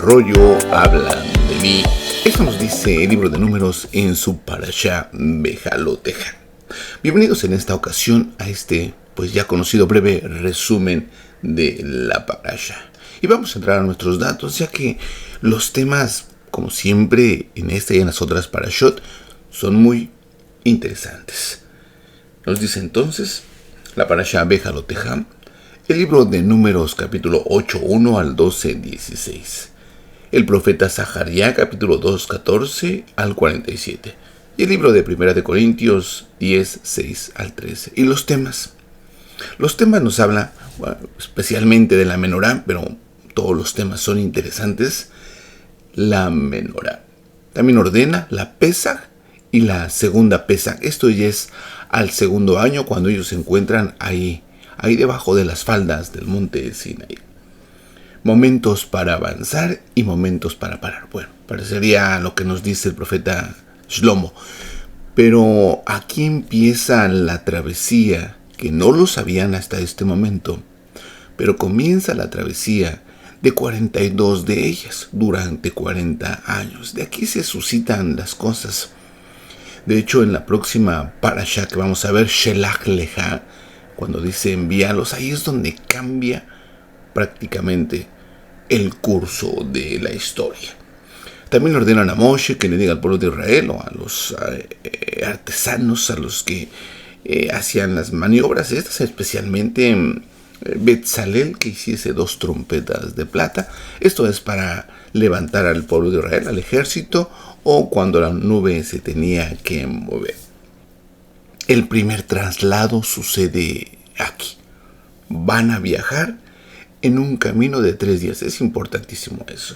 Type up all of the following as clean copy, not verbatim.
rollo hablan de mí. Esto nos dice el libro de Números en su Parashá Behaloteja. Bienvenidos en esta ocasión a este pues ya conocido breve resumen de la Parashá. Y vamos a entrar a nuestros datos, ya que los temas, como siempre en esta y en las otras Parashot, son muy interesantes. Nos dice entonces la Parashá Behaloteja, el libro de Números capítulo 8, 1 al 12, 16. El profeta Zaharía capítulo 2, 14 al 47. Y el libro de Primera de Corintios 10, 6 al 13. Y los temas. Los temas nos habla especialmente de la menorá, pero todos los temas son interesantes. La menorá. También ordena la Pesaj y la segunda Pesaj. Esto ya es al segundo año cuando ellos se encuentran ahí debajo de las faldas del monte Sinaí. Momentos para avanzar y momentos para parar. Bueno, parecería lo que nos dice el profeta Shlomo. Pero aquí empieza la travesía, que no lo sabían hasta este momento. Pero comienza la travesía de 42 de ellas durante 40 años. De aquí se suscitan las cosas. De hecho, en la próxima parashá que vamos a ver, Shelach Leja, cuando dice envíalos, ahí es donde cambia prácticamente el curso de la historia. También le ordenan a Moshe que le diga al pueblo de Israel o a los artesanos, a los que hacían las maniobras estas, especialmente Betzalel, que hiciese 2 trompetas de plata. Esto es para levantar al pueblo de Israel, al ejército, o cuando la nube se tenía que mover. El primer traslado sucede aquí. Van a viajar en un camino de 3 días. Es importantísimo eso.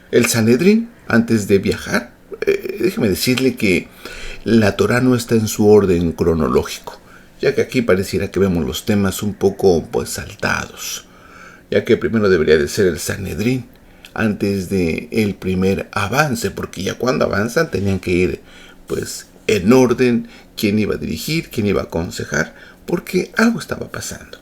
El Sanedrín, antes de viajar, déjeme decirle que la Torá no está en su orden cronológico, ya que aquí pareciera que vemos los temas un poco saltados, ya que primero debería de ser el Sanedrín antes de el primer avance, porque ya cuando avanzan tenían que ir en orden, quién iba a dirigir, quién iba a aconsejar, porque algo estaba pasando.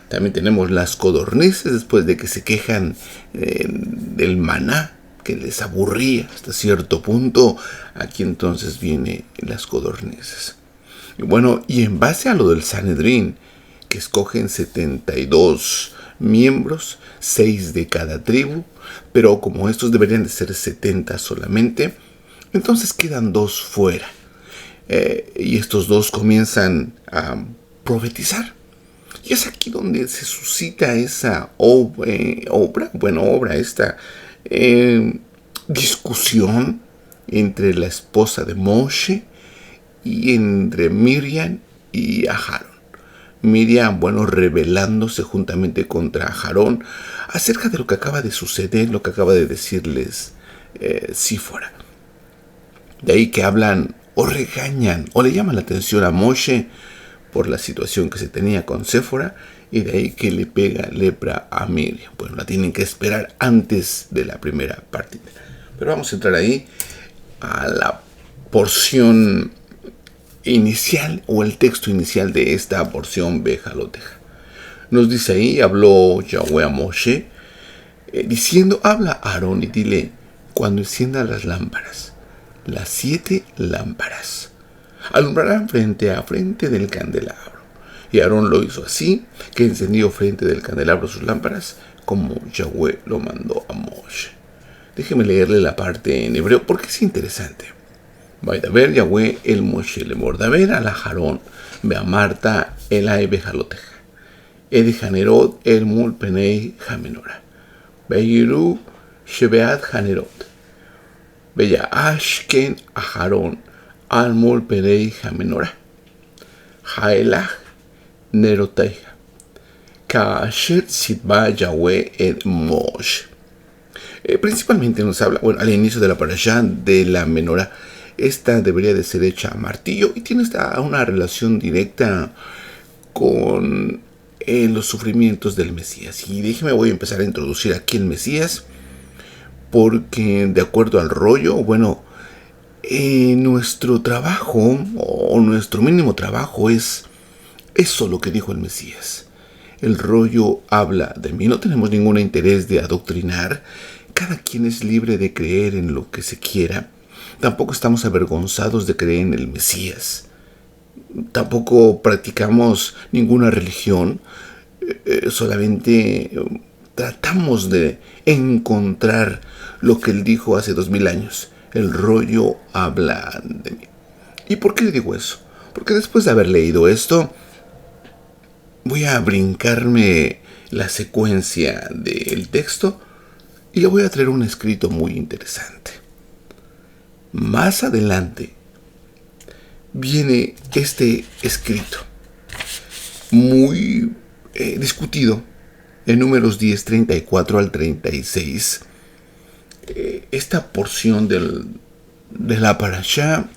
También tenemos las codornices, después de que se quejan del maná, que les aburría hasta cierto punto. Aquí entonces vienen las codornices. Y bueno, y en base a lo del Sanedrín, que escogen 72 miembros, 6 de cada tribu, pero como estos deberían de ser 70 solamente, entonces quedan 2 fuera. Y estos 2 comienzan a profetizar. Y es aquí donde se suscita esa esta discusión entre la esposa de Moshe y entre Miriam y Aarón. Miriam, rebelándose juntamente contra Aarón acerca de lo que acaba de suceder, lo que acaba de decirles Sífora. De ahí que hablan o regañan o le llaman la atención a Moshe por la situación que se tenía con Séfora, y de ahí que le pega lepra a Miriam. Bueno, la tienen que esperar antes de la primera partida. Pero vamos a entrar ahí a la porción inicial o el texto inicial de esta porción Behaloteja. Nos dice ahí, habló Yahweh a Moshe, diciendo, habla a Aarón y dile, cuando encienda las lámparas, las 7 lámparas, alumbrarán frente a frente del candelabro. Y Aarón lo hizo así, que encendió frente del candelabro sus lámparas, como Yahweh lo mandó a Moshe. Déjeme leerle la parte en hebreo porque es interesante. Vaidaber Yahweh el Moshe le mordaber a la Aarón, ve a Marta el Behaloteja, Janerot el mul penei hamenora, Beiru shebeat Janerot, Beya ashken a Aarón al mul penei hamenora, Haelach neroteja, Kaasher sitba Yahweh el Moshe. Principalmente nos habla, al inicio de la parashá, de la menorá. Esta debería de ser hecha a martillo y tiene una relación directa con los sufrimientos del Mesías. Y voy a empezar a introducir aquí el Mesías, porque de acuerdo al rollo, nuestro trabajo o nuestro mínimo trabajo es eso lo que dijo el Mesías. El rollo habla de mí. No tenemos ningún interés de adoctrinar. cada quien es libre de creer en lo que se quiera. Tampoco estamos avergonzados de creer en el Mesías. Tampoco practicamos ninguna religión. Solamente tratamos de encontrar lo que él dijo hace 2000 años. El rollo habla de mí. ¿Y por qué le digo eso? Porque después de haber leído esto, voy a brincarme la secuencia del texto y le voy a traer un escrito muy interesante. Más adelante viene este escrito muy discutido en Números 10, 34 al 36. Esta porción de la parashá,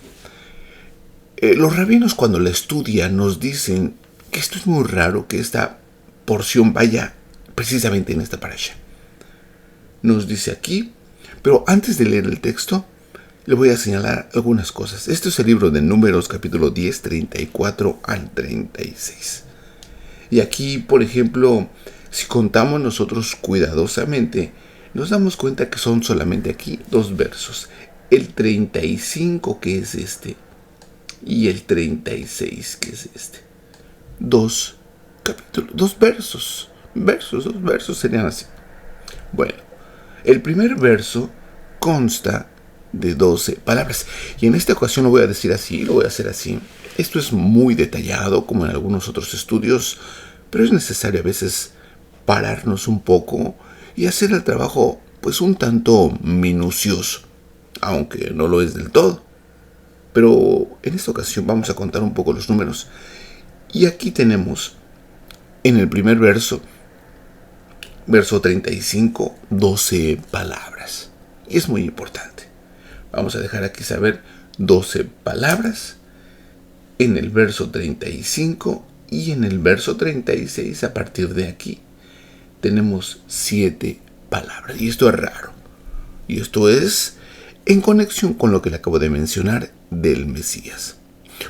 los rabinos cuando la estudian nos dicen que esto es muy raro, que esta porción vaya precisamente en esta parashá. Nos dice aquí, pero antes de leer el texto, le voy a señalar algunas cosas. Este es el libro de Números, capítulo 10, 34 al 36. Y aquí, por ejemplo, si contamos nosotros cuidadosamente, nos damos cuenta que son solamente aquí 2 versos. El 35, que es este, y el 36, que es este. 2 capítulos, 2 versos. Dos versos serían así. Bueno, el primer verso consta de 12 palabras. Y en esta ocasión lo voy a decir así, lo voy a hacer así. Esto es muy detallado, como en algunos otros estudios, pero es necesario a veces pararnos un poco y hacer el trabajo pues un tanto minucioso, aunque no lo es del todo. Pero en esta ocasión vamos a contar un poco los números. Y aquí tenemos en el primer verso, verso 35, 12 palabras. Y es muy importante. Vamos a dejar aquí saber 12 palabras en el verso 35 y en el verso 36, a partir de aquí, tenemos 7 palabras. Y esto es raro. Y esto es en conexión con lo que le acabo de mencionar del Mesías.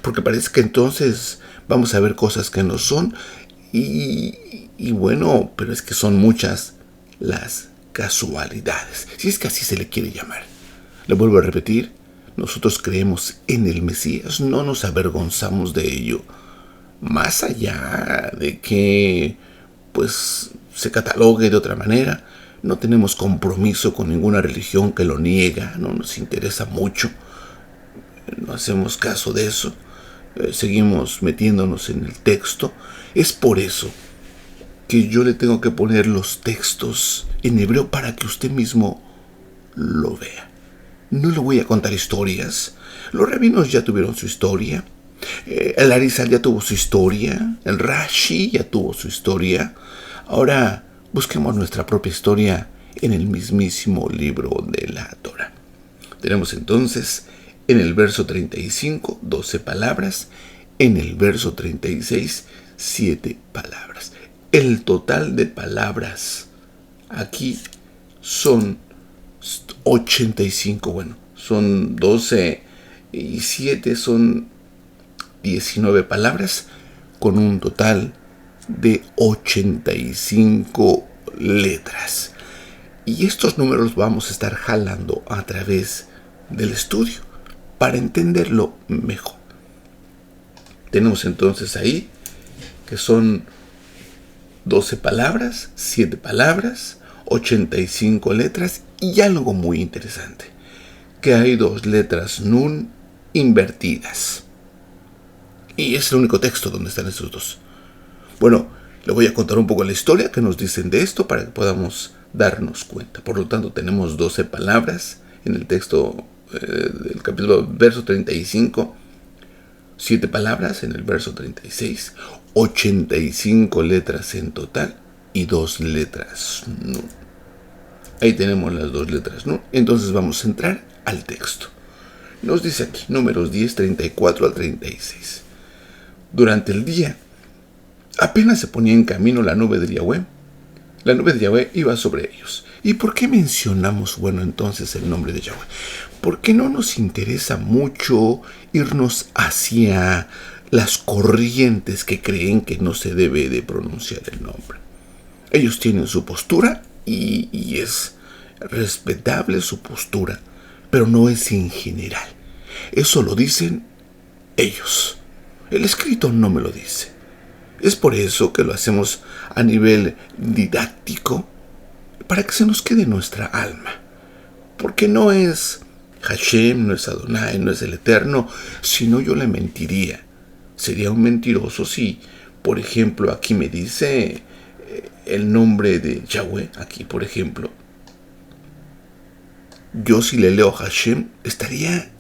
Porque parece que entonces vamos a ver cosas que no son. Y bueno, pero es que son muchas las casualidades. Si es que así se le quiere llamar. Le vuelvo a repetir, nosotros creemos en el Mesías, no nos avergonzamos de ello. Más allá de que pues se catalogue de otra manera, no tenemos compromiso con ninguna religión que lo niega, no nos interesa mucho, no hacemos caso de eso, seguimos metiéndonos en el texto. Es por eso que yo le tengo que poner los textos en hebreo para que usted mismo lo vea. No le voy a contar historias. Los rabinos ya tuvieron su historia. El Arizal ya tuvo su historia. El Rashi ya tuvo su historia. Ahora busquemos nuestra propia historia en el mismísimo libro de la Torah. Tenemos entonces en el verso 35, 12 palabras. En el verso 36, 7 palabras. El total de palabras aquí son 85, bueno, son 12 y 7 son 19 palabras, con un total de 85 letras. Y estos números vamos a estar jalando a través del estudio para entenderlo mejor. Tenemos entonces ahí que son 12 palabras, 7 palabras, 85 letras y algo muy interesante, que hay 2 letras nun invertidas. Y es el único texto donde están estos 2. Bueno, le voy a contar un poco la historia que nos dicen de esto para que podamos darnos cuenta. Por lo tanto, tenemos 12 palabras en el texto del capítulo verso 35, 7 palabras en el verso 36, 85 letras en total y 2 letras nun. Ahí tenemos las 2 letras nun. Entonces vamos a entrar al texto. Nos dice aquí, Números 10, 34 al 36. Durante el día, apenas se ponía en camino la nube de Yahweh. La nube de Yahweh iba sobre ellos. ¿Y por qué mencionamos, entonces el nombre de Yahweh? Porque no nos interesa mucho irnos hacia las corrientes que creen que no se debe de pronunciar el nombre. Ellos tienen su postura y es respetable su postura, pero no es en general. Eso lo dicen ellos. El escrito no me lo dice. Es por eso que lo hacemos a nivel didáctico, para que se nos quede en nuestra alma. Porque no es Hashem, no es Adonai, no es el Eterno, sino yo le mentiría. Sería un mentiroso si, por ejemplo, aquí me dice el nombre de Yahweh, aquí por ejemplo. Yo si le leo Hashem, estaría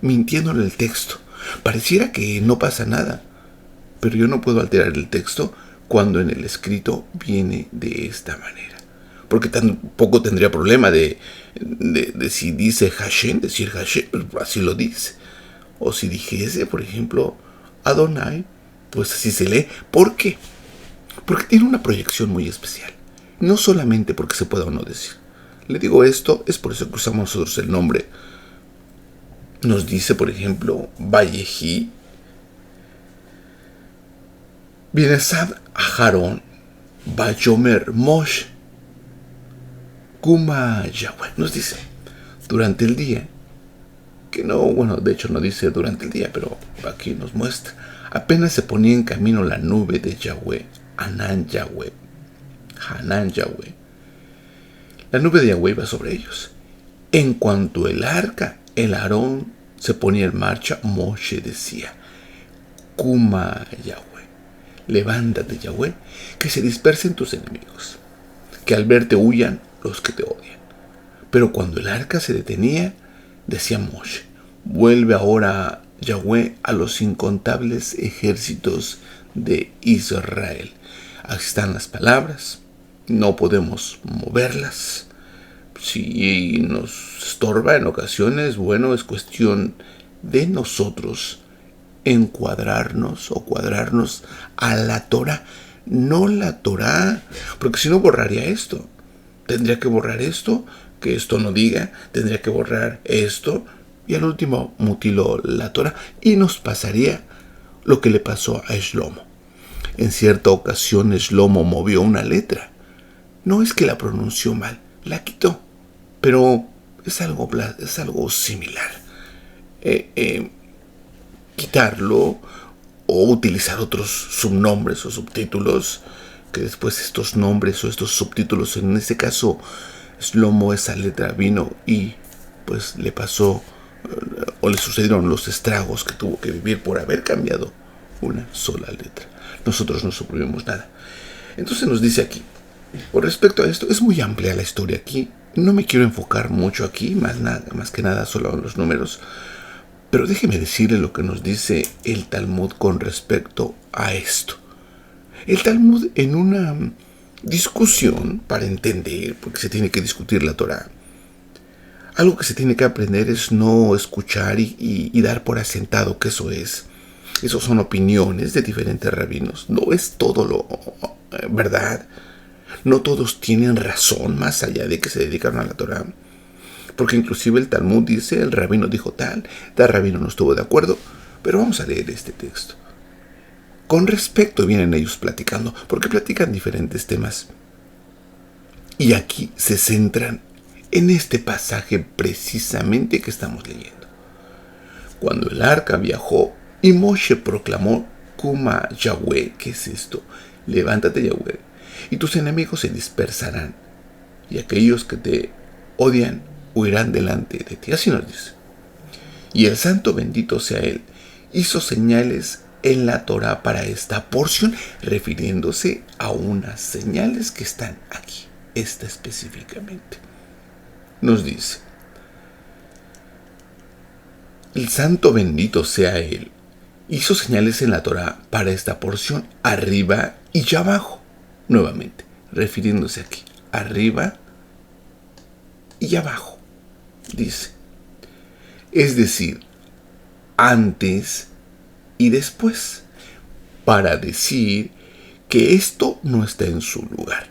mintiéndole el texto. Pareciera que no pasa nada, pero yo no puedo alterar el texto cuando en el escrito viene de esta manera. Porque tampoco tendría problema de si dice Hashem, decir Hashem, pues así lo dice. O si dijese, por ejemplo, Adonai, pues así se lee. ¿Por qué? Porque tiene una proyección muy especial. No solamente porque se pueda o no decir. Le digo esto, es por eso que usamos nosotros el nombre. Nos dice, por ejemplo, Vallejí, Bienesad Aharón, Bayomer Moshe, Kuma Yahweh. Nos dice, durante el día, que no, bueno, de hecho no dice durante el día, pero aquí nos muestra, apenas se ponía en camino la nube de Yahweh, Hanan Yahweh, la nube de Yahweh iba sobre ellos. En cuanto el arca, el Aarón, se ponía en marcha, Moshe decía, Kuma Yahweh, levántate Yahweh, que se dispersen tus enemigos, que al verte huyan los que te odian. Pero cuando el arca se detenía, decía Moshe, vuelve ahora Yahweh a los incontables ejércitos de Israel. Aquí están las palabras, no podemos moverlas. Si nos estorba en ocasiones, bueno, es cuestión de nosotros encuadrarnos o cuadrarnos a la Torah, no la Torah, porque si no borraría esto. Tendría que borrar esto, que esto no diga, tendría que borrar esto, y al último mutiló la Torah, y nos pasaría lo que le pasó a Shlomo. En cierta ocasión Shlomo movió una letra. No es que la pronunció mal, la quitó, pero es algo similar. Quitarlo o utilizar otros subnombres o subtítulos, que después estos nombres o estos subtítulos, en este caso Shlomo, esa letra vino y pues le pasó o le sucedieron los estragos que tuvo que vivir por haber cambiado una sola letra. Nosotros no suprimimos nada. Entonces nos dice aquí, con respecto a esto, es muy amplia la historia aquí. No me quiero enfocar mucho aquí, más que nada solo en los números. Pero déjeme decirle lo que nos dice el Talmud con respecto a esto. El Talmud, en una discusión para entender, porque se tiene que discutir la Torah, algo que se tiene que aprender es no escuchar y dar por asentado que eso es. Esos son opiniones de diferentes rabinos. No es todo lo verdad. No todos tienen razón, más allá de que se dedicaron a la Torah. Porque inclusive el Talmud dice, el rabino dijo tal rabino no estuvo de acuerdo. Pero vamos a leer este texto. Con respecto vienen ellos platicando, porque platican diferentes temas. Y aquí se centran en este pasaje precisamente que estamos leyendo. Cuando el arca viajó y Moshe proclamó, Kuma Yahweh, ¿qué es esto? Levántate Yahweh, y tus enemigos se dispersarán, y aquellos que te odian huirán delante de ti. Así nos dice. Y el santo bendito sea él, hizo señales en la Torah para esta porción, refiriéndose a unas señales que están aquí, esta específicamente. Nos dice, el santo bendito sea él, hizo señales en la Torah para esta porción, arriba y abajo, nuevamente, refiriéndose aquí, arriba y abajo, dice, es decir, antes y después, para decir que esto no está en su lugar.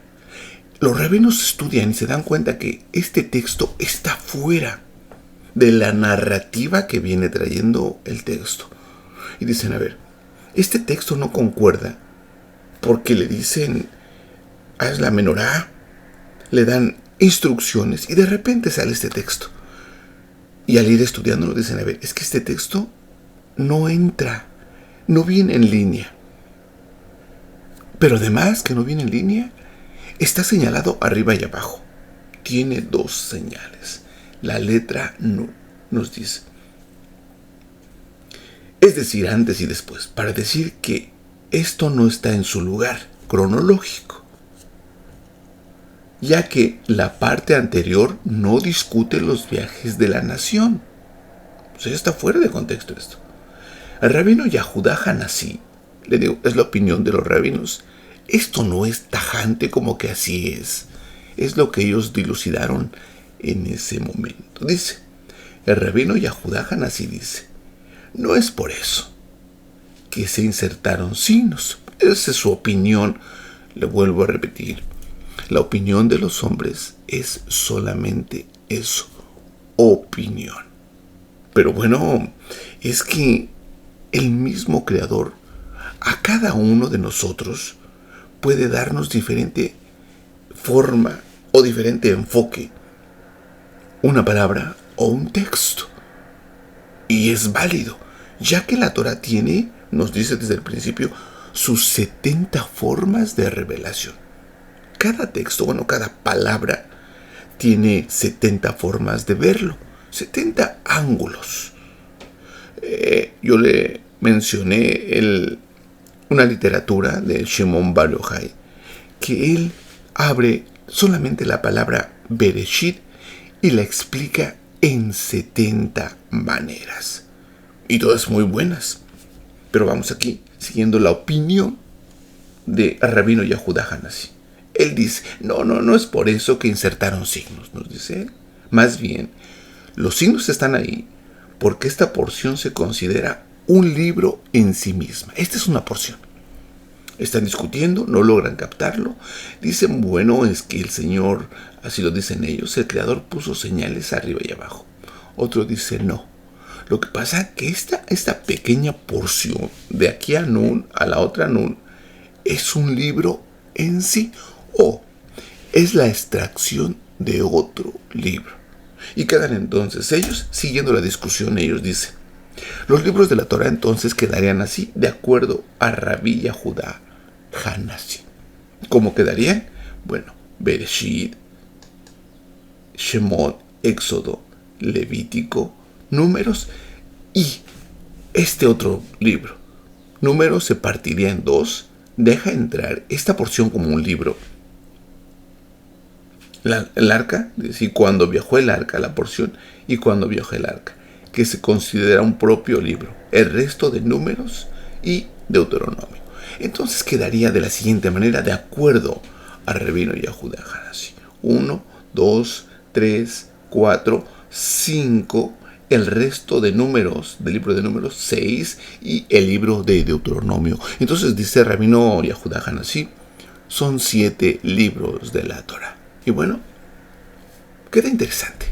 Los rabinos estudian y se dan cuenta que este texto está fuera de la narrativa que viene trayendo el texto. Y dicen, a ver, este texto no concuerda porque le dicen, haz la menorá, le dan instrucciones y de repente sale este texto. Y al ir estudiando nos dicen, a ver, es que este texto no entra, no viene en línea. Pero además que no viene en línea, está señalado arriba y abajo. Tiene dos señales. La letra Nun nos dice. Es decir, antes y después, para decir que esto no está en su lugar cronológico, ya que la parte anterior no discute los viajes de la nación. O sea, está fuera de contexto esto. El rabino Yahudá Hanasí, le digo, es la opinión de los rabinos. Esto no es tajante como que así es. Es lo que ellos dilucidaron en ese momento. Dice, el rabino Yahudá Hanasí dice, no es por eso que se insertaron signos. Esa es su opinión. Le vuelvo a repetir. La opinión de los hombres es solamente eso, opinión. Pero bueno, es que el mismo Creador a cada uno de nosotros puede darnos diferente forma o diferente enfoque, una palabra o un texto. Y es válido, ya que la Torah tiene, nos dice desde el principio, sus 70 formas de revelación. Cada texto, cada palabra tiene 70 formas de verlo, 70 ángulos. Yo le mencioné una literatura de Shimon Bar Yochai, que él abre solamente la palabra Bereshit y la explica en 70 maneras. Y todas muy buenas. Pero vamos aquí, siguiendo la opinión de Rabino Yahudá Hanasí. Él dice, no es por eso que insertaron signos, nos dice él. Más bien, los signos están ahí porque esta porción se considera un libro en sí misma. Esta es una porción. Están discutiendo, no logran captarlo. Dicen, bueno, es que el Señor, así lo dicen ellos, el Creador puso señales arriba y abajo. Otro dice, no. Lo que pasa es que esta pequeña porción, de aquí a Nun, a la otra Nun, es un libro en sí, o es la extracción de otro libro. Y quedan entonces ellos, siguiendo la discusión, ellos dicen, los libros de la Torah entonces quedarían así, de acuerdo a Rabí Yahudá Hanasí. ¿Cómo quedarían? Bueno, Bereshit, Shemot, Éxodo, Levítico, Números y este otro libro. Números se partiría en dos, deja entrar esta porción como un libro. El arca, es decir, cuando viajó el arca, la porción, y cuando viajó el arca, que se considera un propio libro. El resto de Números y Deuteronomio. Entonces quedaría de la siguiente manera, de acuerdo a Rabino Yahudá Hanasí. 1, 2, 3, 4, 5, el resto de Números, del libro de Números, 6, y el libro de Deuteronomio. Entonces dice Rabino Yahudá Hanasí, son 7 libros de la Torah. Y bueno, queda interesante.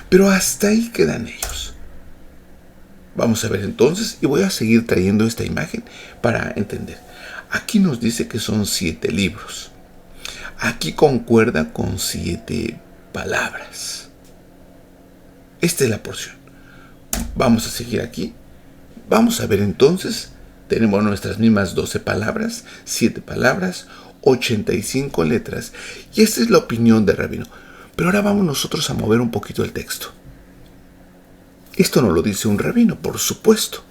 Pero hasta ahí quedan ellos. Vamos a ver entonces, y voy a seguir trayendo esta imagen para entender. Aquí nos dice que son 7 libros. Aquí concuerda con 7 palabras. Esta es la porción. Vamos a seguir aquí. Vamos a ver entonces. Tenemos nuestras mismas 12 palabras, 7 palabras, 85 letras. Y esta es la opinión de Rabino. Pero ahora vamos nosotros a mover un poquito el texto. Esto no lo dice un rabino, por supuesto.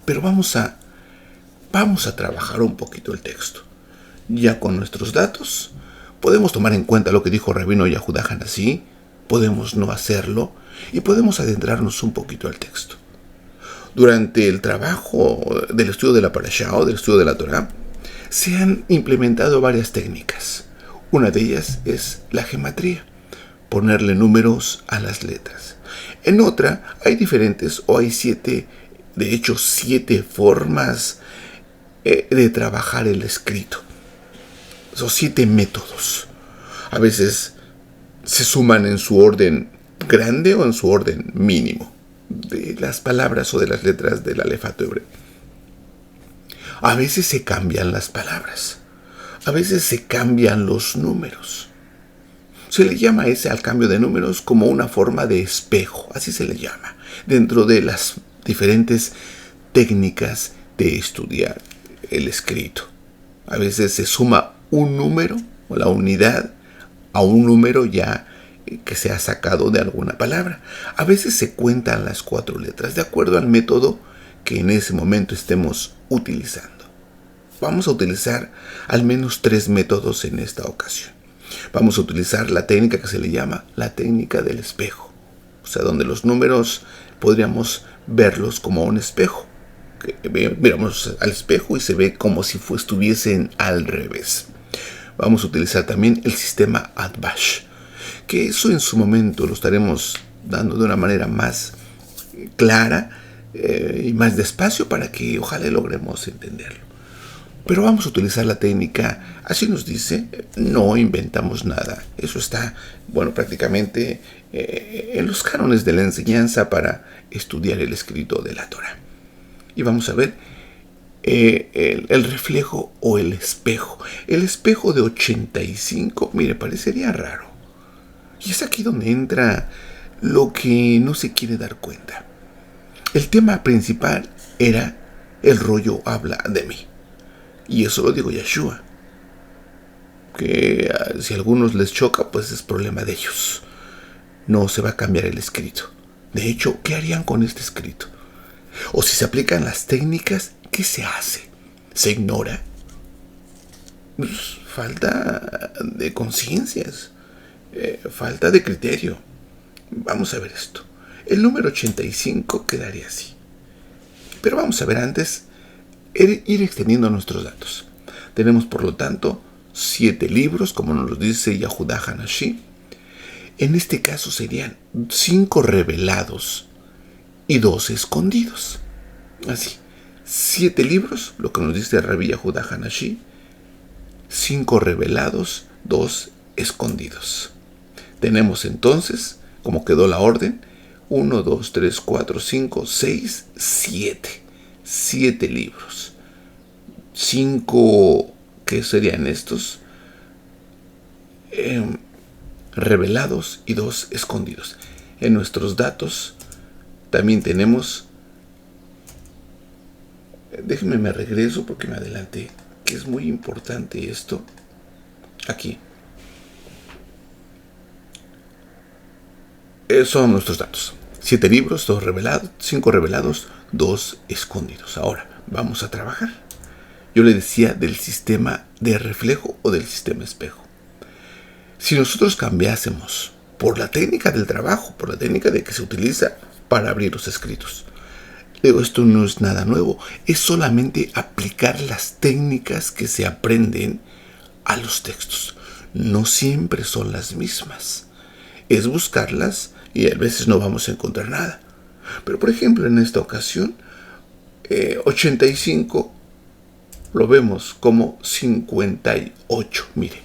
Pero vamos a trabajar un poquito el texto. Ya con nuestros datos, podemos tomar en cuenta lo que dijo Rabino Yahudá Hanasí, podemos no hacerlo, y podemos adentrarnos un poquito al texto. Durante el trabajo del estudio de la Parashá o del estudio de la Torah, se han implementado varias técnicas. Una de ellas es la gematría, ponerle números a las letras. En otra hay diferentes, o hay 7, de hecho 7 formas de trabajar el escrito. Son 7 métodos. A veces se suman en su orden grande o en su orden mínimo de las palabras o de las letras del alefato hebreo. A veces se cambian las palabras. A veces se cambian los números. Se le llama al cambio de números como una forma de espejo, así se le llama, dentro de las diferentes técnicas de estudiar el escrito. A veces se suma un número o la unidad a un número ya que se ha sacado de alguna palabra. A veces se cuentan las 4 letras de acuerdo al método que en ese momento estemos utilizando. Vamos a utilizar al menos 3 métodos en esta ocasión. Vamos a utilizar la técnica que se le llama la técnica del espejo. O sea, donde los números podríamos verlos como un espejo. Miramos al espejo y se ve como si estuviesen al revés. Vamos a utilizar también el sistema Atbash, que eso en su momento lo estaremos dando de una manera más clara y más despacio para que ojalá logremos entenderlo. Pero vamos a utilizar la técnica, así nos dice, no inventamos nada. Eso está, prácticamente en los cánones de la enseñanza para estudiar el escrito de la Torá. Y vamos a ver el reflejo o el espejo. El espejo de 85, mire, parecería raro. Y es aquí donde entra lo que no se quiere dar cuenta. El tema principal era el rollo habla de mí. Y eso lo digo Yeshua. Que si a algunos les choca, pues es problema de ellos. No se va a cambiar el escrito. De hecho, ¿qué harían con este escrito? O si se aplican las técnicas, ¿qué se hace? ¿Se ignora? Pues, falta de conciencias. Falta de criterio. Vamos a ver esto. El número 85 quedaría así. Pero vamos a ver antes ir extendiendo nuestros datos. Tenemos, por lo tanto, 7 libros, como nos lo dice Yehuda Hanashi. En este caso serían 5 revelados y 2 escondidos. Así, 7 libros, lo que nos dice Rabbi Yehuda Hanashi, 5 revelados, 2 escondidos. Tenemos entonces, como quedó la orden, 1, 2, 3, 4, 5, 6, 7. 7 libros. 5, ¿qué serían estos? Revelados y 2 escondidos. En nuestros datos también tenemos, déjenme me regreso porque me adelanté, que es muy importante esto. Aquí. Son nuestros datos. 7 libros, 2 revelados, 5 revelados, 2 escondidos. Ahora, vamos a trabajar. Yo le decía del sistema de reflejo o del sistema espejo. Si nosotros cambiásemos por la técnica del trabajo, por la técnica de que se utiliza para abrir los escritos, digo, esto no es nada nuevo, es solamente aplicar las técnicas que se aprenden a los textos. No siempre son las mismas. Es buscarlas y a veces no vamos a encontrar nada. Pero por ejemplo, en esta ocasión, 85 lo vemos como 58. Mire,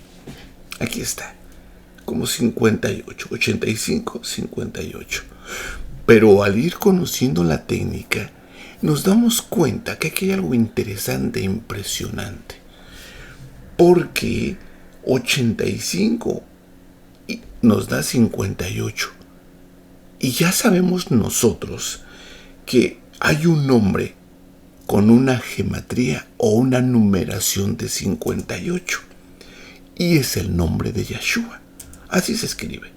aquí está, como 58, 85, 58. Pero al ir conociendo la técnica, nos damos cuenta que aquí hay algo interesante e impresionante. Porque 85 nos da 58. Y ya sabemos nosotros que hay un nombre con una gematría o una numeración de 58. Y es el nombre de Yeshua. Así se escribe.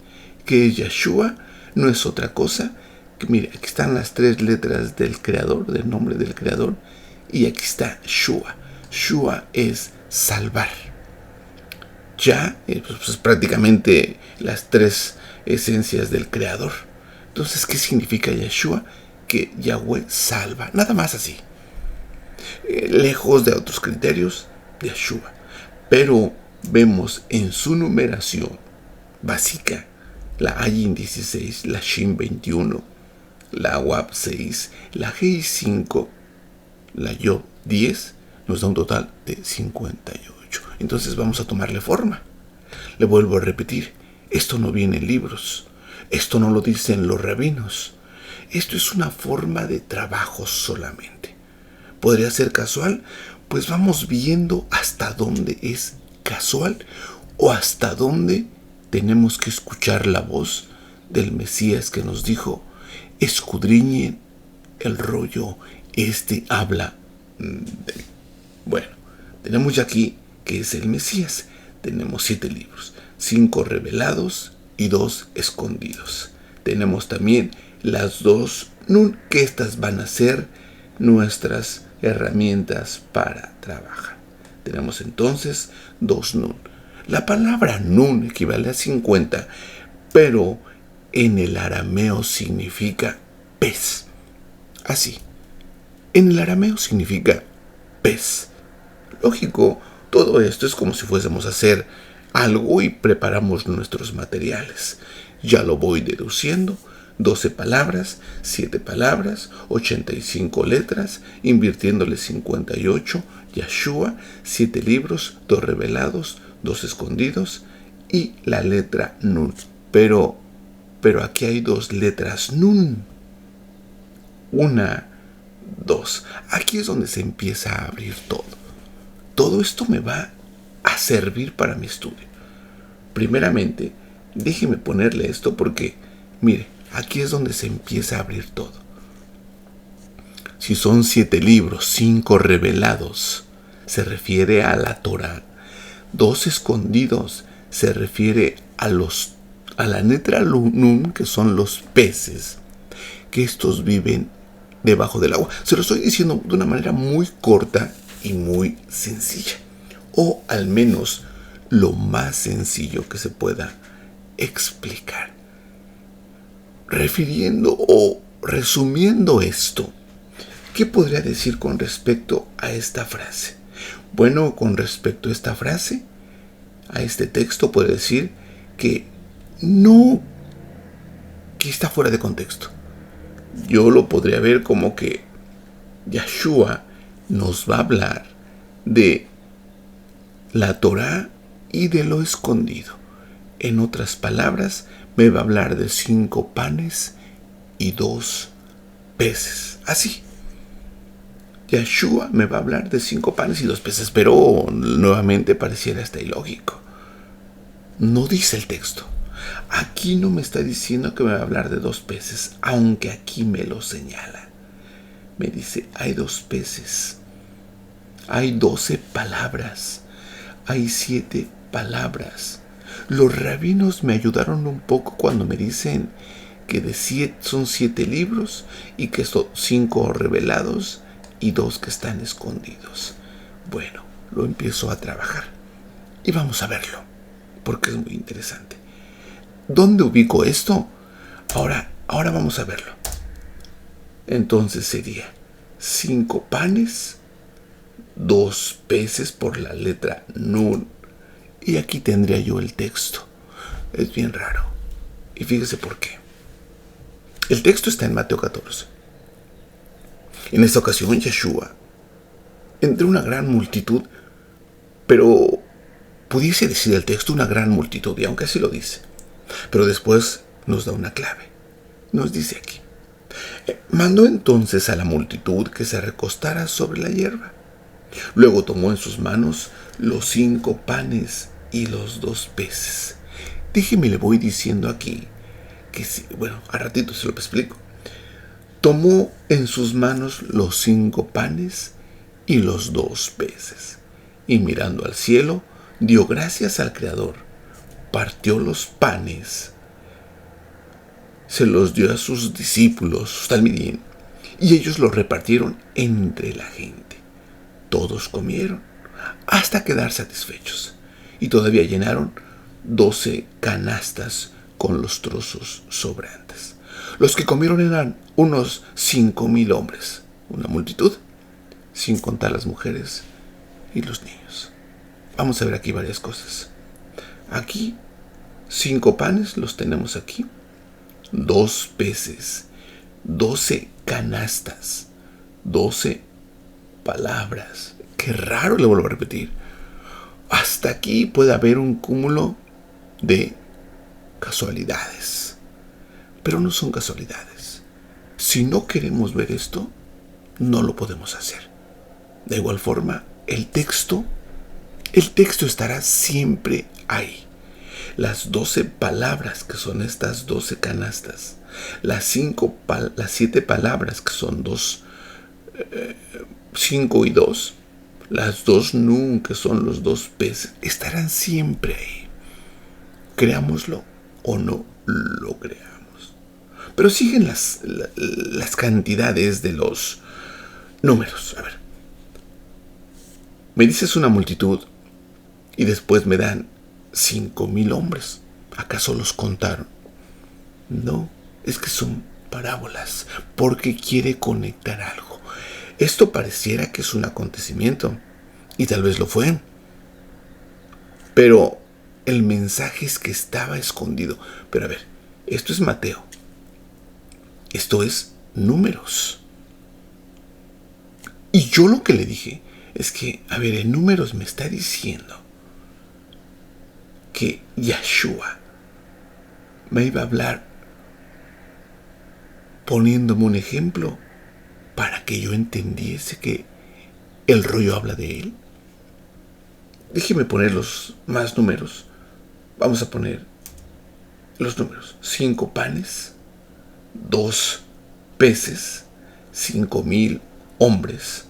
Que Yeshua no es otra cosa que, mire, aquí están las 3 letras del Creador, del nombre del Creador. Y aquí está Shua. Shua es salvar. Ya, pues prácticamente las 3 esencias del Creador. Entonces, ¿qué significa Yeshua? Que Yahweh salva. Nada más así. Lejos de otros criterios, Yeshua. Pero vemos en su numeración básica la Ayin 16, la Shin 21, la Wab 6, la Hei 5, la Yod 10, nos da un total de 58. Entonces vamos a tomarle forma. Le vuelvo a repetir, esto no viene en libros, esto no lo dicen los rabinos, esto es una forma de trabajo solamente. ¿Podría ser casual? Pues vamos viendo hasta dónde es casual o hasta dónde tenemos que escuchar la voz del Mesías que nos dijo: escudriñen el rollo, habla de mí. Bueno, tenemos ya aquí que es el Mesías. Tenemos 7 libros, 5 revelados y 2 escondidos. Tenemos también las 2 Nun, que estas van a ser nuestras herramientas para trabajar. Tenemos entonces 2 Nun. La palabra Nun equivale a 50, pero en el arameo significa pez. Así, en el arameo significa pez. Lógico, todo esto es como si fuésemos a hacer algo y preparamos nuestros materiales. Ya lo voy deduciendo. 12 palabras, 7 palabras, 85 letras, invirtiéndole 58, Yeshua, 7 libros, 2 revelados, 2 escondidos y la letra Nun. Pero aquí hay 2 letras Nun. 1, 2. Aquí es donde se empieza a abrir todo. Todo esto me va a servir para mi estudio. Primeramente, déjeme ponerle esto porque, mire, aquí es donde se empieza a abrir todo. Si son 7 libros, 5 revelados, se refiere a la Torá. 2 escondidos, se refiere a la letra Nun, que son los peces, que estos viven debajo del agua. Se lo estoy diciendo de una manera muy corta y muy sencilla, o al menos lo más sencillo que se pueda explicar. Refiriendo o resumiendo esto, ¿qué podría decir con respecto a esta frase? Bueno, con respecto a esta frase, a este texto, puede decir que está fuera de contexto. Yo lo podría ver como que Yeshua nos va a hablar de la Torá y de lo escondido. En otras palabras, me va a hablar de 5 panes y 2 peces. Así. Yeshua me va a hablar de 5 panes y 2 peces, pero nuevamente pareciera hasta ilógico. No dice el texto. Aquí no me está diciendo que me va a hablar de 2 peces, aunque aquí me lo señala. Me dice, hay 2 peces. Hay 12 palabras. Hay 7 palabras. Los rabinos me ayudaron un poco cuando me dicen que son 7 libros y que son 5 revelados y 2 que están escondidos. Bueno, lo empiezo a trabajar y vamos a verlo, porque es muy interesante. ¿Dónde ubico esto? Ahora vamos a verlo. Entonces sería 5 panes, 2 peces por la letra Nun. Y aquí tendría yo el texto. Es bien raro. Y fíjese por qué. El texto está en Mateo 14. En esta ocasión, Yeshua, entre una gran multitud, pero pudiese decir el texto una gran multitud, y aunque así lo dice, pero después nos da una clave. Nos dice aquí: mandó entonces a la multitud que se recostara sobre la hierba. Luego tomó en sus manos los 5 panes y los 2 peces. Déjeme, le voy diciendo aquí que sí, bueno, a ratito se lo explico. Tomó en sus manos los 5 panes y los 2 peces, y mirando al cielo, dio gracias al Creador, partió los panes, se los dio a sus discípulos, sus talmidín, y ellos los repartieron entre la gente. Todos comieron hasta quedar satisfechos, y todavía llenaron 12 canastas con los trozos sobrantes. Los que comieron eran unos 5,000 hombres, una multitud, sin contar las mujeres y los niños. Vamos a ver aquí varias cosas. Aquí, 5 panes, los tenemos aquí, 2 peces, 12 canastas, 12 palabras. Qué raro, le vuelvo a repetir. Hasta aquí puede haber un cúmulo de casualidades, pero no son casualidades. Si no queremos ver esto, no lo podemos hacer. De igual forma, el texto estará siempre ahí. las 12 palabras, que son estas 12 canastas, las 7 palabras, que son 5 y 2, las 2 nunca, que son los 2 peces, estarán siempre ahí. Creámoslo o no lo creamos. Pero siguen las cantidades de los números. A ver, me dices una multitud y después me dan 5,000 hombres. ¿Acaso los contaron? No, es que son parábolas, porque quiere conectar algo. Esto pareciera que es un acontecimiento, y tal vez lo fue, pero el mensaje es que estaba escondido. Pero a ver, esto es Mateo, esto es Números. Y yo lo que le dije es que, a ver, en Números me está diciendo que Yeshua me iba a hablar poniéndome un ejemplo para que yo entendiese que el rollo habla de él. Déjeme poner los más números. Vamos a poner los números. 5 panes, 2 peces, 5,000 hombres,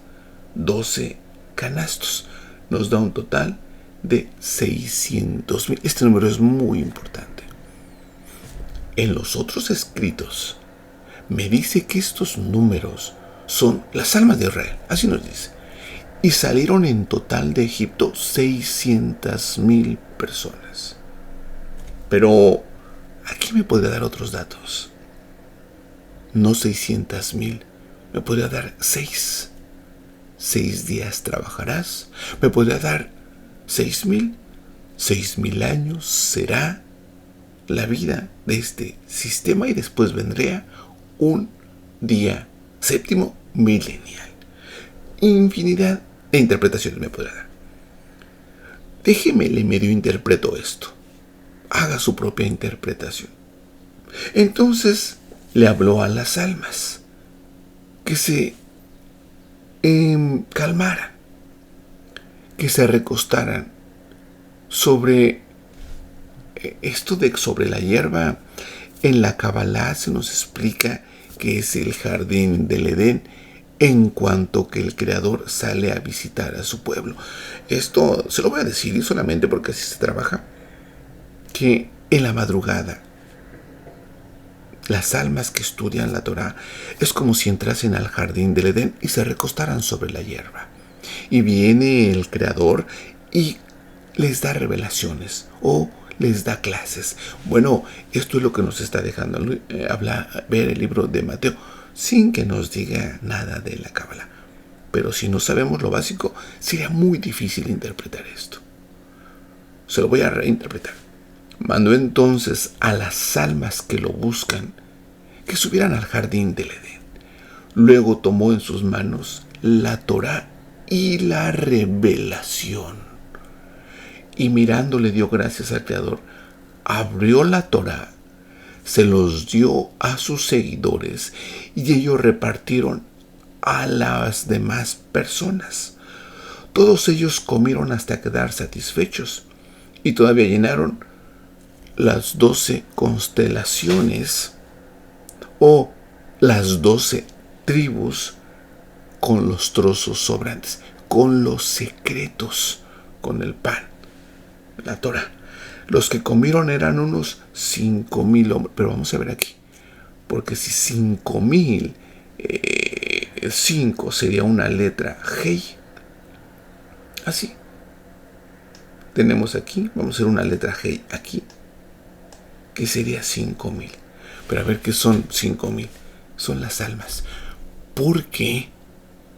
12 canastos. Nos da un total de 600,000. Este número es muy importante. En los otros escritos me dice que estos números son las almas de Israel. Así nos dice. Y salieron en total de Egipto 600,000 personas. Pero aquí me podría dar otros datos. No 600,000, me podría dar 6. 6 días trabajarás. Me podría dar 6,000. 6,000 años será la vida de este sistema y después vendría un día séptimo milenial. Infinidad de interpretaciones me podrá dar. Déjeme, le medio interpreto esto. Haga su propia interpretación. Entonces le habló a las almas que se calmaran, que se recostaran sobre esto de sobre la hierba. En la Kabbalah se nos explica que es el jardín del Edén, en cuanto que el Creador sale a visitar a su pueblo. Esto se lo voy a decir y solamente porque así se trabaja, que en la madrugada las almas que estudian la Torah es como si entrasen al jardín del Edén y se recostaran sobre la hierba. Y viene el Creador y les da revelaciones o les da clases. Bueno, esto es lo que nos está dejando ver el libro de Mateo, sin que nos diga nada de la Cábala. Pero si no sabemos lo básico, sería muy difícil interpretar esto. Se lo voy a reinterpretar. Mandó entonces a las almas que lo buscan que subieran al jardín del Edén. Luego tomó en sus manos la Torá y la revelación. Y mirando le dio gracias al Creador. Abrió la Torá, se los dio a sus seguidores y ellos repartieron a las demás personas. Todos ellos comieron hasta quedar satisfechos y todavía llenaron las 12 constelaciones o las 12 tribus con los trozos sobrantes, con los secretos, con el pan, la Torah. Los que comieron eran unos 5,000 hombres, pero vamos a ver aquí, porque si 5,000, 5 sería una letra Hei, así. Tenemos aquí, vamos a hacer una letra Hei aquí, que sería 5,000. Pero a ver qué son 5,000. Son las almas. Porque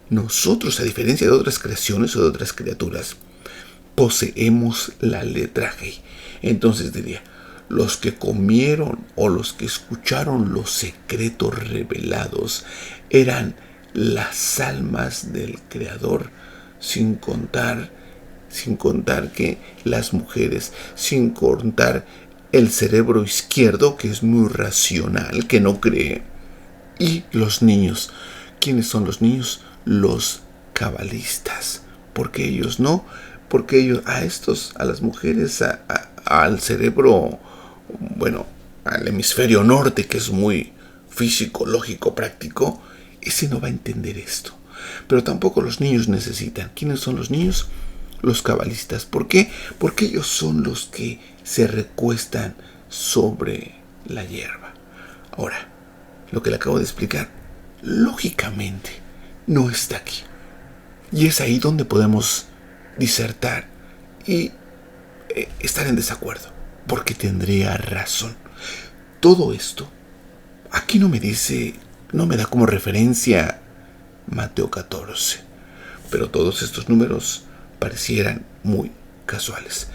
nosotros, a diferencia de otras creaciones o de otras criaturas, poseemos la letra Hei. Entonces diría, los que comieron o los que escucharon los secretos revelados eran las almas del Creador, sin contar que las mujeres, sin contar el cerebro izquierdo, que es muy racional, que no cree, y los niños. ¿Quiénes son los niños? Los cabalistas. ¿Por qué ellos no? Porque ellos, a las mujeres, al cerebro, bueno, al hemisferio norte, que es muy físico, lógico, práctico, ese no va a entender esto. Pero tampoco los niños necesitan. ¿Quiénes son los niños? Los cabalistas. ¿Por qué? Porque ellos son los que se recuestan sobre la hierba. Ahora, lo que le acabo de explicar, lógicamente, no está aquí. Y es ahí donde podemos disertar y estar en desacuerdo, porque tendría razón. Todo esto, aquí no me dice, no me da como referencia Mateo 14, pero todos estos números parecieran muy casuales.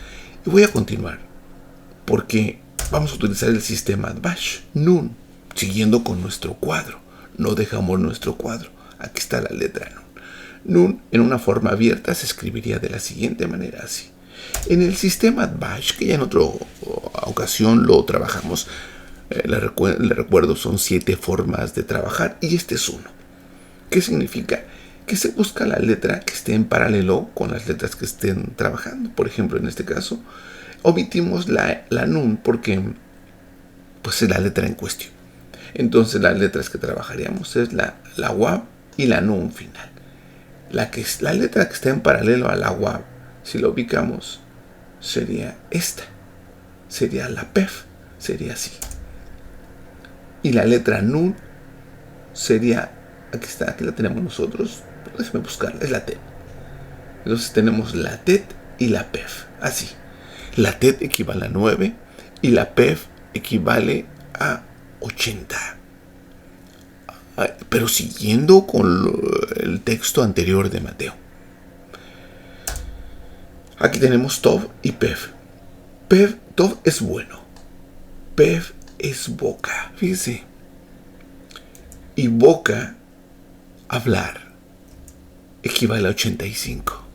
Y voy a continuar, porque vamos a utilizar el sistema Bash, Nun, siguiendo con nuestro cuadro. No dejamos nuestro cuadro. Aquí está la letra Nun. Nun en una forma abierta se escribiría de la siguiente manera, así. En el sistema Bash, que ya en otra ocasión lo trabajamos, le recuerdo, son 7 formas de trabajar y este es uno. ¿Qué significa? Que se busca la letra que esté en paralelo con las letras que estén trabajando. Por ejemplo, en este caso, omitimos la Nun porque pues es la letra en cuestión. Entonces las letras que trabajaríamos es la Wab y la Nun final. La letra que está en paralelo a la Wab, si la ubicamos, sería esta. Sería la Pef, sería así. Y la letra Nun sería, aquí está, aquí la tenemos nosotros. Déjame buscarla, es la Tet. Entonces tenemos la Tet y la Pef, así. La Tet equivale a 9 y la Pef equivale a 80. Pero siguiendo con el texto anterior de Mateo. Aquí tenemos Tov y Pef. Tov es bueno. Pef es boca. Fíjense. Y boca, hablar, equivale a 85.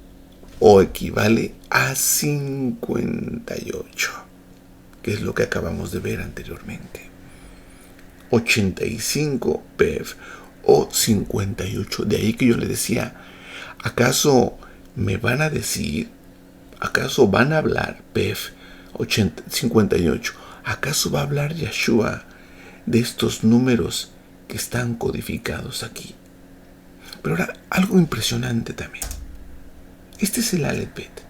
O equivale a 58. Que es lo que acabamos de ver anteriormente. 85 Pef o 58. De ahí que yo le decía, ¿acaso me van a decir? ¿Acaso van a hablar Pef 58? ¿Acaso va a hablar Yeshua de estos números que están codificados aquí? Pero ahora, algo impresionante también. Este es el Aleph Bet.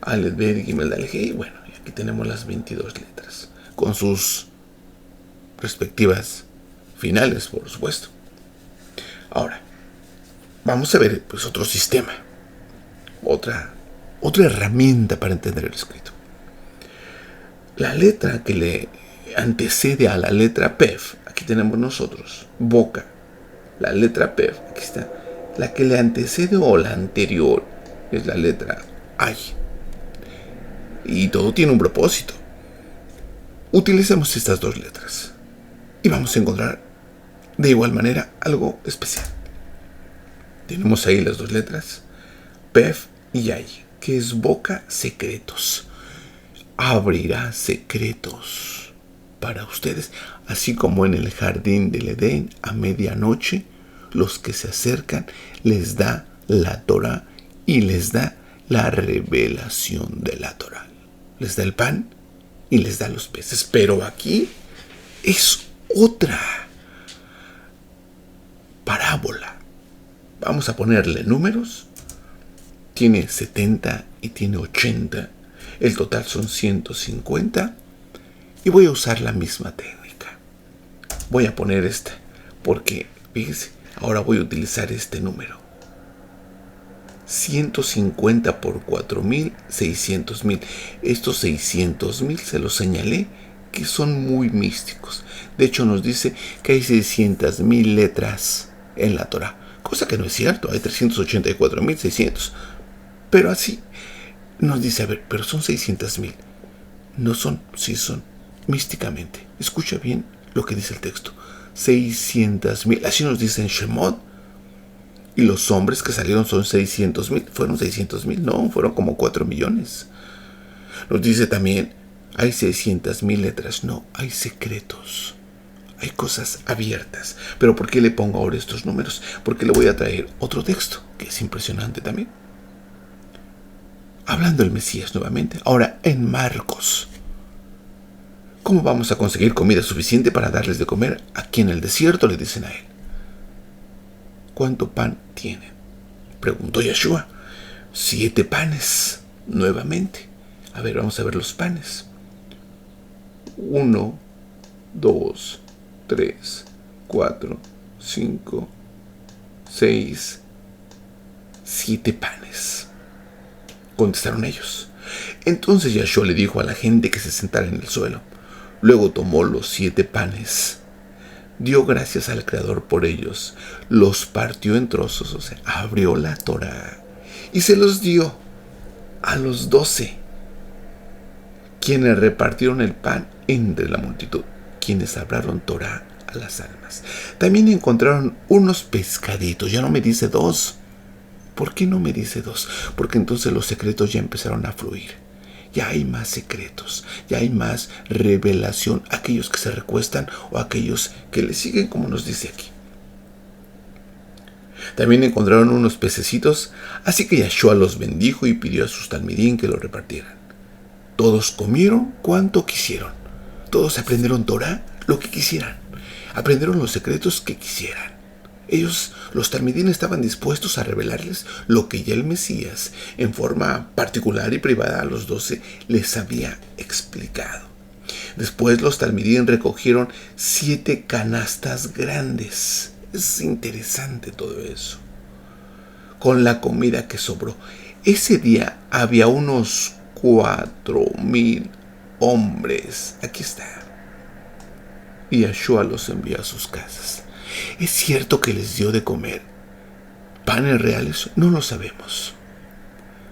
Aleph Bet, Gimel, Dalet, Hey. Bueno, aquí tenemos las 22 letras con sus respectivas finales, por supuesto. Ahora, vamos a ver pues otro sistema, otra herramienta para entender el escrito. La letra que le antecede a la letra Pef, aquí tenemos nosotros, boca. La letra Pef, aquí está. La que le antecede o la anterior es la letra Ay. Y todo tiene un propósito. Utilicemos estas dos letras y vamos a encontrar de igual manera algo especial. Tenemos ahí las dos letras, Pef y Ay, que es boca, secretos. Abrirá secretos para ustedes, así como en el jardín del Edén a medianoche, los que se acercan les da la Torá y les da la revelación de la Torá. Les da el pan y les da los peces. Pero aquí es otra parábola. Vamos a ponerle números. Tiene 70 y tiene 80. El total son 150. Y voy a usar la misma técnica. Voy a poner esta porque, fíjense, ahora voy a utilizar este número. 150 por 4,000, 600,000. Estos 600,000 se los señalé que son muy místicos. De hecho nos dice que hay 600,000 letras en la Torah, cosa que no es cierto, hay 384,600. Pero así nos dice, a ver, pero son 600,000. No son, sí son, místicamente. Escucha bien lo que dice el texto. 600,000, así nos dice en Shemot. Y los hombres que salieron son 600,000. ¿Fueron 600,000? No, fueron como 4 millones. Nos dice también, hay 600,000 letras. No, hay secretos. Hay cosas abiertas. ¿Pero por qué le pongo ahora estos números? Porque le voy a traer otro texto, que es impresionante también. Hablando del Mesías nuevamente. Ahora, en Marcos. ¿Cómo vamos a conseguir comida suficiente para darles de comer aquí en el desierto?, le dicen a él. ¿Cuánto pan tienen?, preguntó Yeshua. 7 panes, nuevamente. A ver, vamos a ver los panes. 1, 2, 3, 4, 5, 6, 7 panes, contestaron ellos. Entonces Yahshua le dijo a la gente que se sentara en el suelo. Luego tomó los 7 panes, dio gracias al Creador por ellos, los partió en trozos, o sea, abrió la Torá y se los dio a los 12, quienes repartieron el pan entre la multitud, quienes hablaron Torá a las almas. También encontraron unos pescaditos. Ya no me dice 2. ¿Por qué no me dice 2? Porque entonces los secretos ya empezaron a fluir. Ya hay más secretos, ya hay más revelación. Aquellos que se recuestan o aquellos que le siguen, como nos dice aquí. También encontraron unos pececitos, así que Yahshua los bendijo y pidió a sus talmidín que los repartieran. Todos comieron cuanto quisieron. Todos aprendieron Torá, lo que quisieran. Aprendieron los secretos que quisieran. Ellos, los talmidín, estaban dispuestos a revelarles lo que ya el Mesías, en forma particular y privada a los 12, les había explicado. Después los talmidín recogieron 7 canastas grandes. Es interesante todo eso. Con la comida que sobró. Ese día había unos 4,000 hombres. Aquí está. Y Yahshua los envió a sus casas. ¿Es cierto que les dio de comer panes reales? No lo sabemos.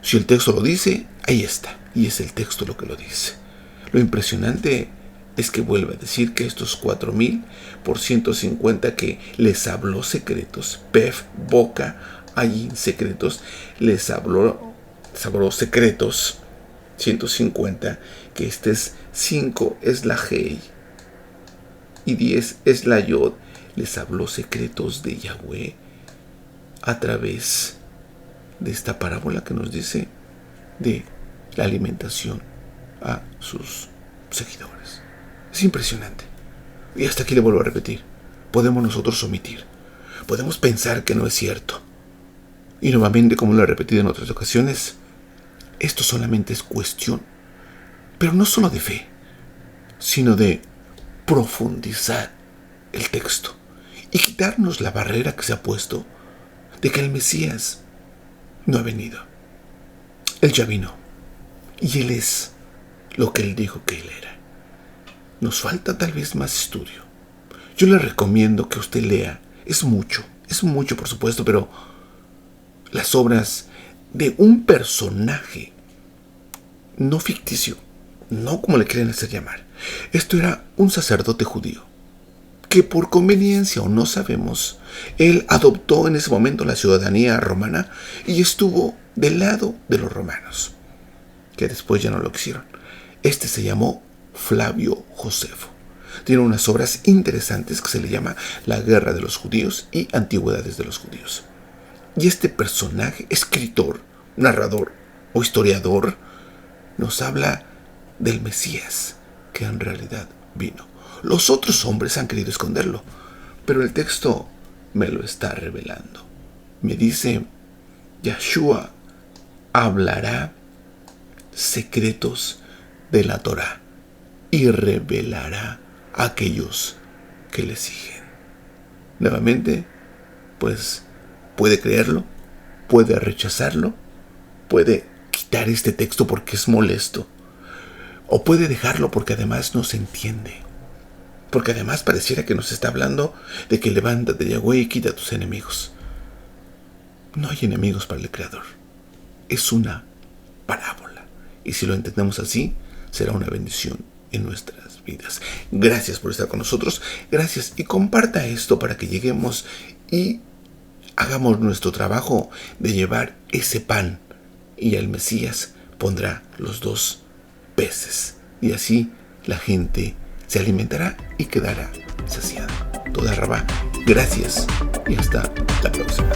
Si el texto lo dice, ahí está. Y es el texto lo que lo dice. Lo impresionante es que vuelve a decir que estos 4,000 por 150 que les habló secretos, Pef, boca, Ayin, secretos, les habló secretos, 150, que este es 5 es la Hei y 10 es la Yod. Les habló secretos de Yahweh a través de esta parábola que nos dice de la alimentación a sus seguidores. Es impresionante. Y hasta aquí le vuelvo a repetir. Podemos nosotros omitir. Podemos pensar que no es cierto. Y nuevamente, como lo he repetido en otras ocasiones, esto solamente es cuestión, pero no solo de fe, sino de profundizar el texto y quitarnos la barrera que se ha puesto de que el Mesías no ha venido. Él ya vino y Él es lo que Él dijo que Él era. Nos falta tal vez más estudio. Yo le recomiendo que usted lea. Es mucho por supuesto, pero las obras de un personaje no ficticio, no como le quieren hacer llamar. Esto era un sacerdote judío que por conveniencia o no sabemos, él adoptó en ese momento la ciudadanía romana y estuvo del lado de los romanos, que después ya no lo quisieron. Este se llamó Flavio Josefo. Tiene unas obras interesantes que se le llama La Guerra de los Judíos y Antigüedades de los Judíos. Y este personaje, escritor, narrador o historiador, nos habla del Mesías que en realidad vino. Los otros hombres han querido esconderlo, pero el texto me lo está revelando. Me dice, Yahshua hablará secretos de la Torá y revelará a aquellos que le siguen. Nuevamente, pues puede creerlo, puede rechazarlo, puede quitar este texto porque es molesto, o puede dejarlo porque además no se entiende. Porque además pareciera que nos está hablando de que levántate, Yahweh, y quita a tus enemigos. No hay enemigos para el Creador. Es una parábola. Y si lo entendemos así, será una bendición en nuestras vidas. Gracias por estar con nosotros. Gracias. Y comparta esto para que lleguemos y hagamos nuestro trabajo de llevar ese pan. Y el Mesías pondrá los 2 peces. Y así la gente se alimentará y quedará saciada. Toda Rabá, gracias y hasta la próxima.